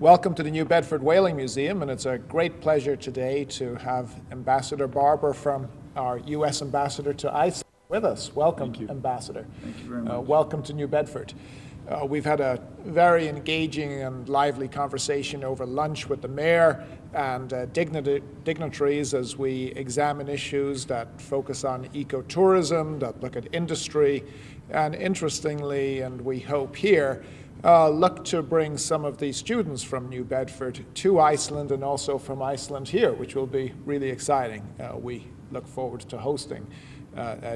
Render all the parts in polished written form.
Welcome to the New Bedford Whaling Museum, and it's a great pleasure today to have Ambassador Barber from our U.S. Ambassador to Iceland with us. Welcome, Ambassador. Thank you very much. Welcome to New Bedford. We've had a very engaging and lively conversation over lunch with the mayor and dignitaries as we examine issues that focus on ecotourism, that look at industry, and interestingly, and we hope here, look to bring some of the students from New Bedford to Iceland and also from Iceland here, which will be really exciting. We look forward to hosting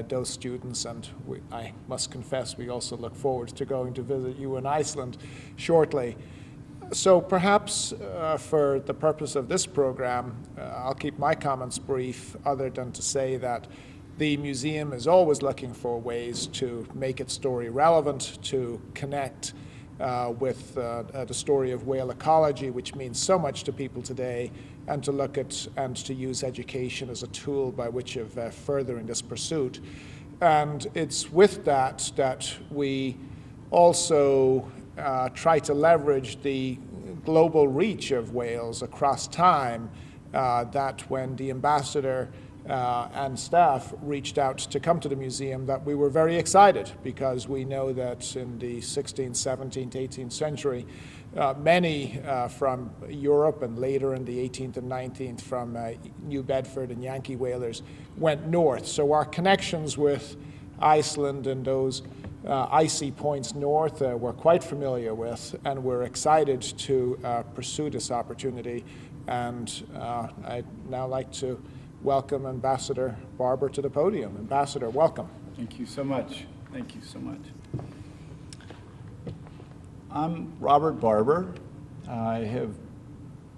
those students, and I must confess we also look forward to going to visit you in Iceland shortly. So perhaps for the purpose of this program, I'll keep my comments brief, other than to say that the museum is always looking for ways to make its story relevant, to connect with the story of whale ecology, which means so much to people today, and to look at and to use education as a tool by which of furthering this pursuit. And it's with that that we also try to leverage the global reach of whales across time, that when the ambassador and staff reached out to come to the museum, that we were very excited, because we know that in the 16th, 17th, 18th century, many from Europe and later in the 18th and 19th from New Bedford and Yankee whalers went north. So our connections with Iceland and those icy points north we're quite familiar with, and we're excited to pursue this opportunity. And I'd now like to welcome Ambassador Barber to the podium. Ambassador, welcome. Thank you so much. Thank you so much. I'm Robert Barber. I have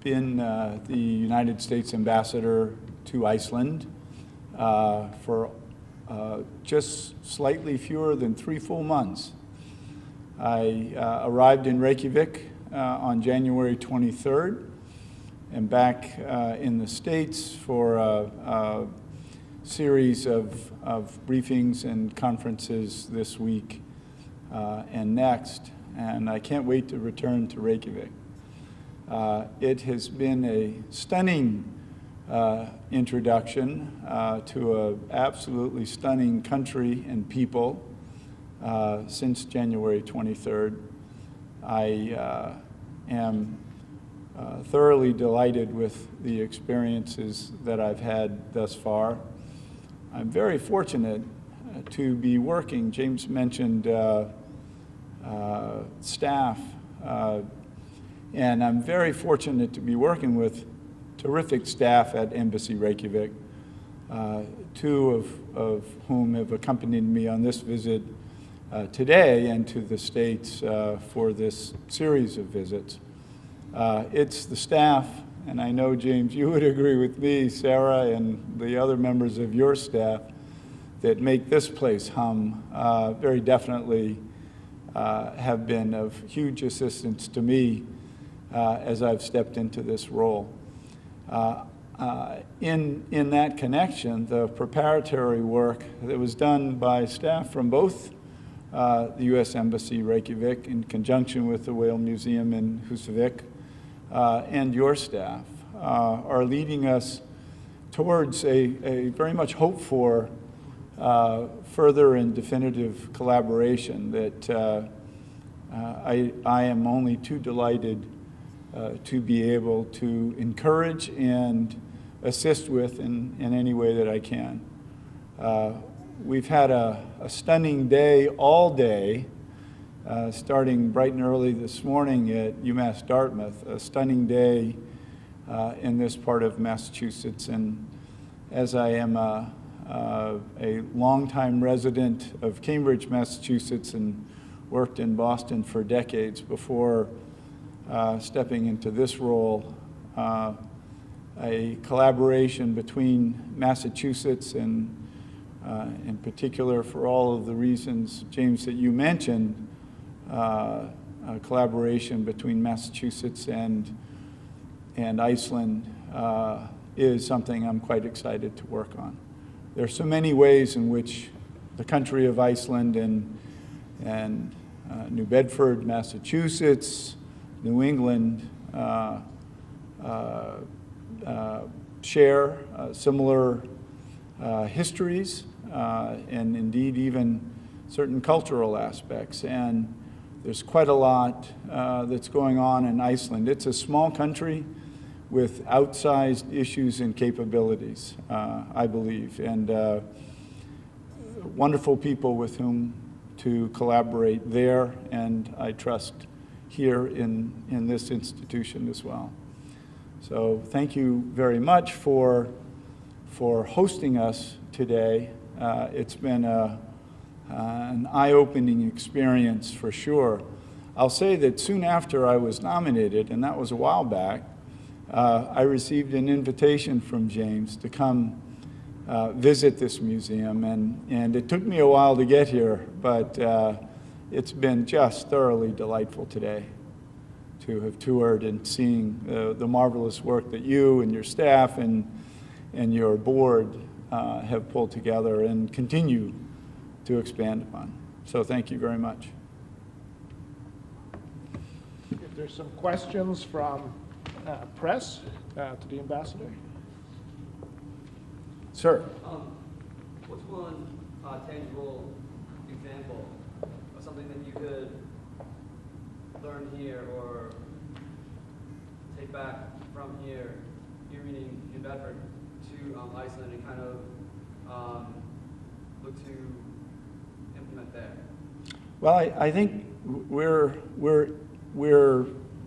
been the United States Ambassador to Iceland for just slightly fewer than 3 full months. I arrived in Reykjavik on January 23rd. And back in the States for a series of briefings and conferences this week and next. And I can't wait to return to Reykjavik. It has been a stunning introduction to an absolutely stunning country and people since January 23rd. I am thoroughly delighted with the experiences that I've had thus far. I'm very fortunate to be working. James mentioned staff, and I'm very fortunate to be working with terrific staff at Embassy Reykjavik, 2 of whom have accompanied me on this visit today and to the States for this series of visits. It's the staff, and I know, James, you would agree with me, Sarah, and the other members of your staff, that make this place hum. Very definitely have been of huge assistance to me as I've stepped into this role. In that connection, the preparatory work that was done by staff from both the U.S. Embassy Reykjavik in conjunction with the Whale Museum in Húsavík and your staff are leading us towards a very much hoped for further and definitive collaboration that I am only too delighted to be able to encourage and assist with in any way that I can. We've had a stunning day all day, starting bright and early this morning at UMass Dartmouth, a stunning day in this part of Massachusetts. And as I am a longtime resident of Cambridge, Massachusetts, and worked in Boston for decades before stepping into this role, a collaboration between Massachusetts and in particular for all of the reasons, James, that you mentioned, a collaboration between Massachusetts and Iceland is something I'm quite excited to work on. There are so many ways in which the country of Iceland and New Bedford, Massachusetts, New England share similar histories and indeed even certain cultural aspects. And there's quite a lot that's going on in Iceland. It's a small country with outsized issues and capabilities, I believe, and wonderful people with whom to collaborate there, and I trust here in this institution as well. So thank you very much for hosting us today. It's been an eye-opening experience for sure. I'll say that soon after I was nominated, and that was a while back, I received an invitation from James to come visit this museum, and it took me a while to get here, but it's been just thoroughly delightful today to have toured and seeing the marvelous work that you and your staff and your board have pulled together and continue to expand upon. So thank you very much. If there's some questions from press to the ambassador. Sir. What's one tangible example of something that you could learn here or take back from here, your meeting in Bedford, to Iceland and kind of look to implement there? Well, I think we're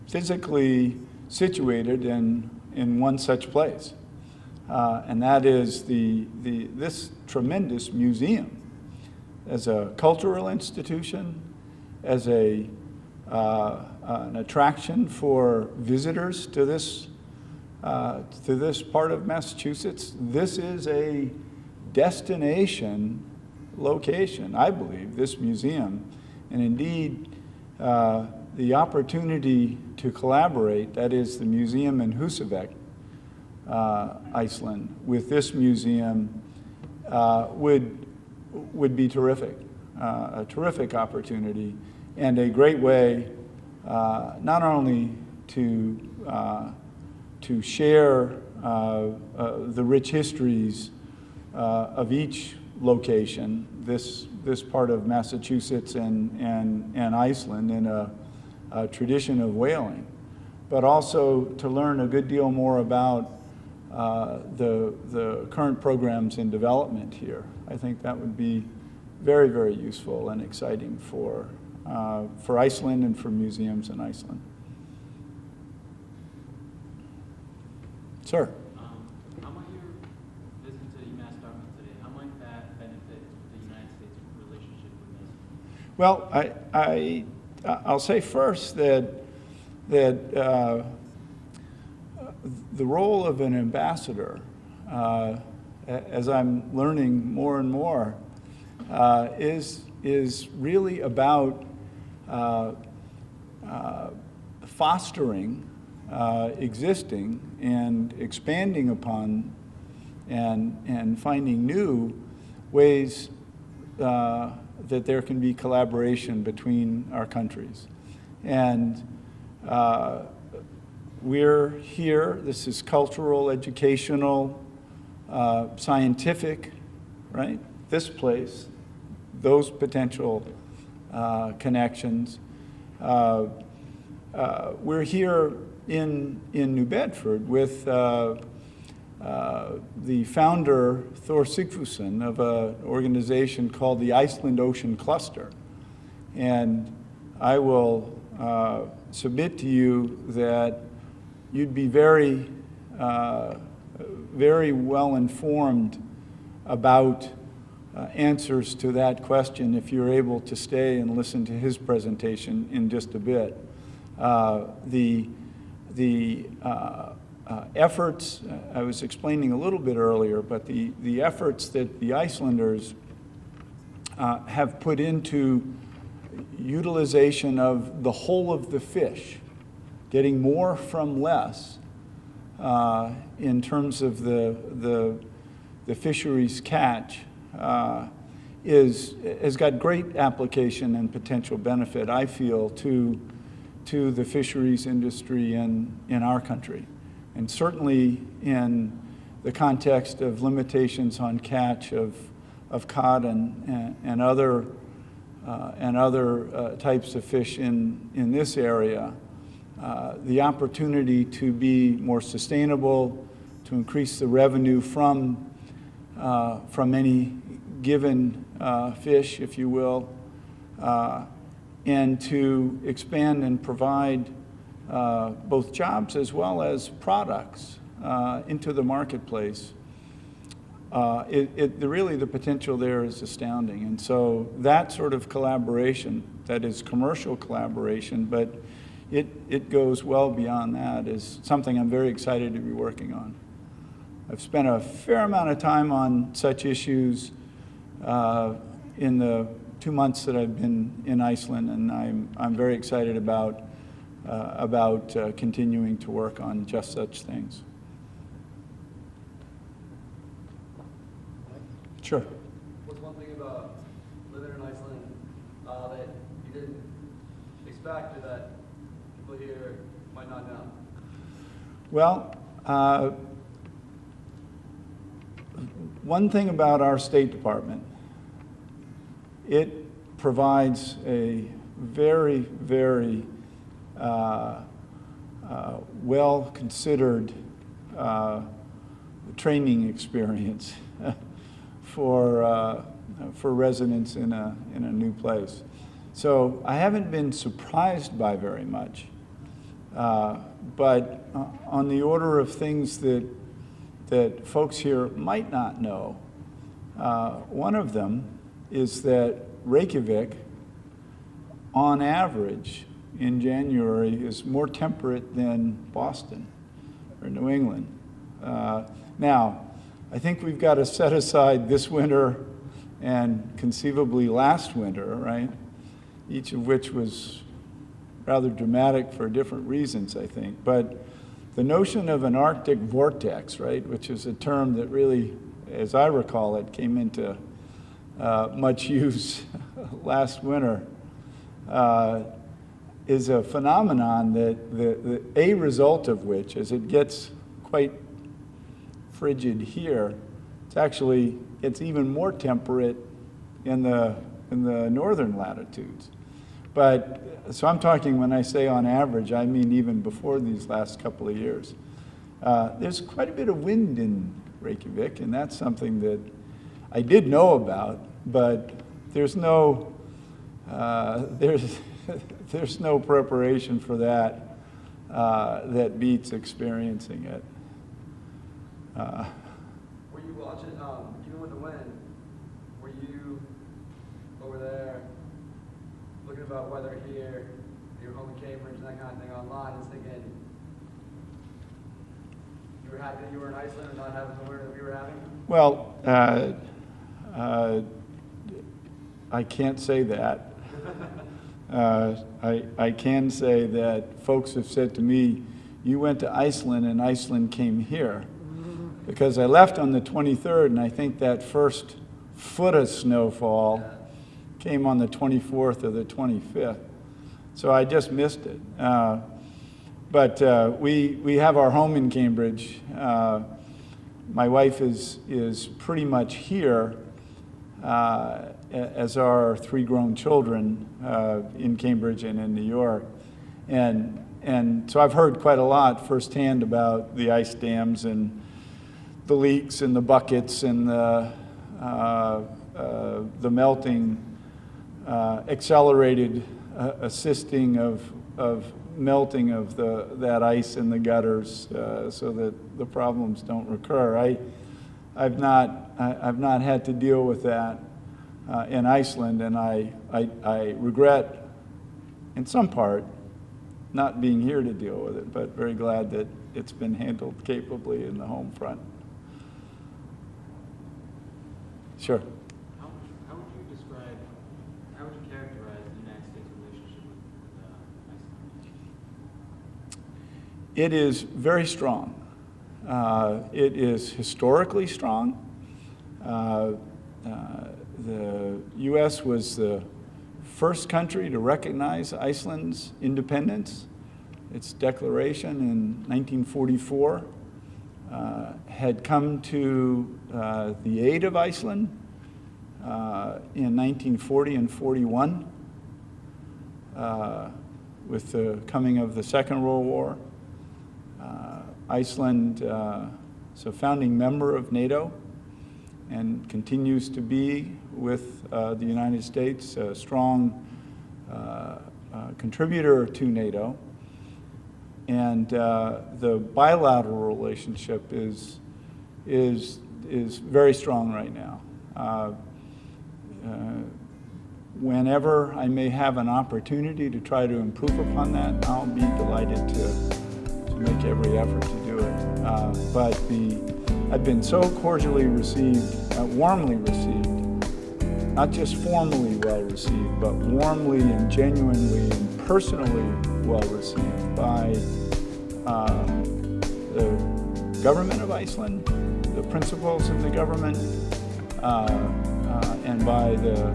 physically situated in one such place, and that is this tremendous museum as a cultural institution, as an attraction for visitors to this part of Massachusetts. This is a destination location, I believe, this museum, and indeed the opportunity to collaborate, that is the museum in Húsavík, Iceland, with this museum would be terrific, a terrific opportunity, and a great way not only to share the rich histories of each location, this part of Massachusetts and Iceland in a tradition of whaling, but also to learn a good deal more about the current programs in development here. I think that would be very, very useful and exciting for Iceland and for museums in Iceland. Sir. How might your visit to UMass Dartmouth today, how might that benefit the United States relationship with this? Well, I'll say first that the role of an ambassador, as I'm learning more and more, is really about fostering existing and expanding upon and finding new ways that there can be collaboration between our countries. And we're here, this is cultural, educational, scientific, right? This place, those potential connections. We're here in New Bedford with the founder, Thor Sigfusson, of an organization called the Iceland Ocean Cluster. And I will submit to you that you'd be very, very well informed about answers to that question if you're able to stay and listen to his presentation in just a bit. The efforts, I was explaining a little bit earlier, but the efforts that the Icelanders have put into utilization of the whole of the fish, getting more from less in terms of the fisheries catch, has got great application and potential benefit, I feel, to to the fisheries industry in our country. And certainly in the context of limitations on catch of cod and other types of fish in this area, the opportunity to be more sustainable, to increase the revenue from any given fish, if you will, and to expand and provide both jobs as well as products into the marketplace. Really the potential there is astounding. And so that sort of collaboration, that is commercial collaboration, but it goes well beyond that, is something I'm very excited to be working on. I've spent a fair amount of time on such issues in the 2 months that I've been in Iceland, and I'm very excited about continuing to work on just such things. Sure. What's one thing about living in Iceland that you didn't expect or that people here might not know? Well, one thing about our State Department, it provides a very, very well-considered training experience for residents in a new place. So I haven't been surprised by very much, but on the order of things that folks here might not know, one of them is that Reykjavik, on average, in January, is more temperate than Boston or New England. Now, I think we've got to set aside this winter and conceivably last winter, right? Each of which was rather dramatic for different reasons, I think. But the notion of an Arctic vortex, right, which is a term that really, as I recall it, came into much use last winter, is a phenomenon that a result of which, as it gets quite frigid here, it's even more temperate in the northern latitudes. But so I'm talking, when I say on average, I mean even before these last couple of years. There's quite a bit of wind in Reykjavik, and that's something that I did know about, but there's no there's no preparation for that that beats experiencing it. Were you watching, even with the wind, were you over there looking about weather here, your home in Cambridge and that kind of thing online, and thinking you were happy that you were in Iceland and not having the winter that we were having? Well, I can't say that. I can say that folks have said to me, you went to Iceland and Iceland came here. Because I left on the 23rd, and I think that first foot of snowfall came on the 24th or the 25th. So I just missed it. But we have our home in Cambridge. My wife is pretty much here, as are 3 grown children in Cambridge and in New York. And so I've heard quite a lot firsthand about the ice dams and the leaks and the buckets and the melting, accelerated assisting of melting of that ice in the gutters so that the problems don't recur. I've not had to deal with that in Iceland, and I regret, in some part, not being here to deal with it, but very glad that it's been handled capably in the home front. Sure. How would you characterize the United States relationship with Iceland? It is very strong. It is historically strong. The U.S. was the first country to recognize Iceland's independence. Its declaration in 1944 had come to the aid of Iceland in 1940 and 41 with the coming of the Second World War. Iceland is a founding member of NATO and continues to be with the United States a strong contributor to NATO. And the bilateral relationship is very strong right now. Whenever I may have an opportunity to try to improve upon that, I'll be delighted to make every effort to do it. But I've been so cordially received, warmly received, not just formally well received, but warmly and genuinely and personally well received by the government of Iceland, the principals of the government, and by the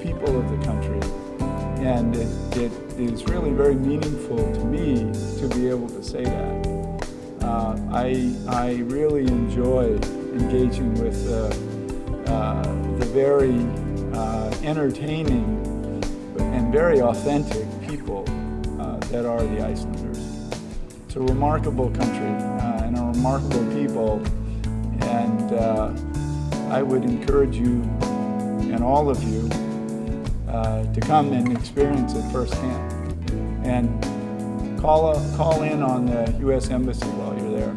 people of the country. And it is really very meaningful to me to be able to say that. I really enjoy engaging with the very entertaining and very authentic people that are the Icelanders. It's a remarkable country and a remarkable people, and I would encourage you and all of you to come and experience it firsthand. And call in on the U.S. Embassy while you're there.